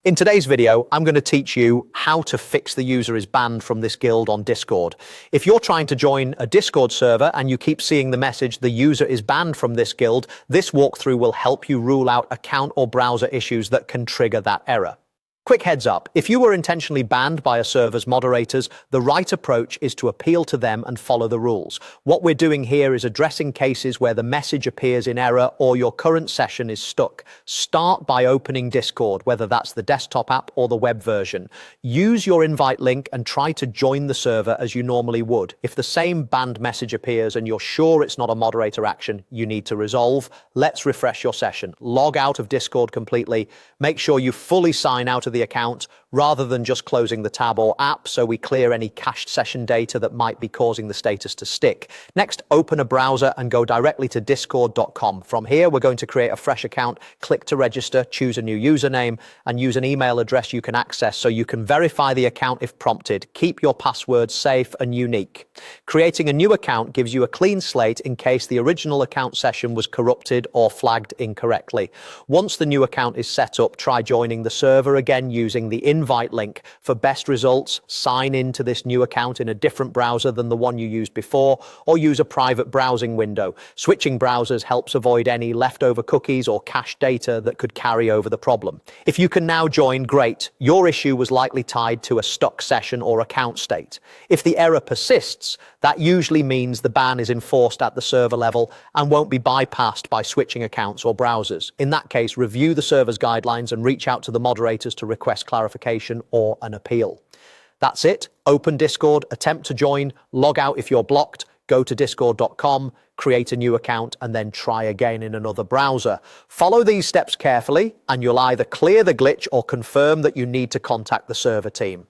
In today's video, I'm going to teach you how to fix the user is banned from this guild on Discord. If you're trying to join a Discord server and you keep seeing the message, the user is banned from this guild, this walkthrough will help you rule out account or browser issues that can trigger that error. Quick heads up, if you were intentionally banned by a server's moderators, the right approach is to appeal to them and follow the rules. What we're doing here is addressing cases where the message appears in error or your current session is stuck. Start by opening Discord, whether that's the desktop app or the web version. Use your invite link and try to join the server as you normally would. If the same banned message appears and you're sure it's not a moderator action you need to resolve, let's refresh your session. Log out of Discord completely. Make sure you fully sign out of the account rather than just closing the tab or app, so we clear any cached session data that might be causing the status to stick. Next, open a browser and go directly to discord.com. From here, we're going to create a fresh account, click to register, choose a new username, and use an email address you can access so you can verify the account if prompted. Keep your passwords safe and unique. Creating a new account gives you a clean slate in case the original account session was corrupted or flagged incorrectly. Once the new account is set up, try joining the server again using the invite link. For best results, sign into this new account in a different browser than the one you used before, or use a private browsing window. Switching browsers helps avoid any leftover cookies or cached data that could carry over the problem. If you can now join, great. Your issue was likely tied to a stuck session or account state. If the error persists, that usually means the ban is enforced at the server level and won't be bypassed by switching accounts or browsers. In that case, review the server's guidelines and reach out to the moderators to request clarification or an appeal. That's it. Open Discord, attempt to join, log out if you're blocked, go to discord.com, create a new account, and then try again in another browser. Follow these steps carefully, and you'll either clear the glitch or confirm that you need to contact the server team.